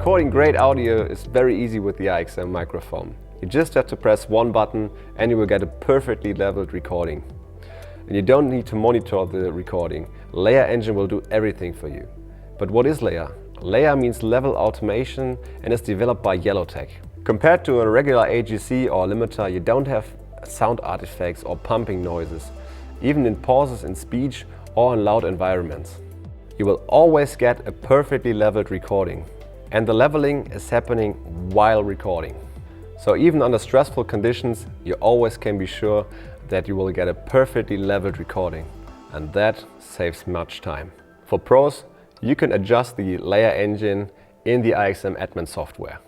Recording great audio is very easy with the iXm microphone. You just have to press one button and you will get a perfectly leveled recording. And you don't need to monitor the recording. LEA engine will do everything for you. But what is LEA? LEA means level automation and is developed by Yellowtec. Compared to a regular AGC or limiter, you don't have sound artifacts or pumping noises, even in pauses in speech or in loud environments. You will always get a perfectly leveled recording. And the leveling is happening while recording. So even under stressful conditions, you always can be sure that you will get a perfectly leveled recording. And that saves much time. For pros, you can adjust the LEA engine in the iXm admin software.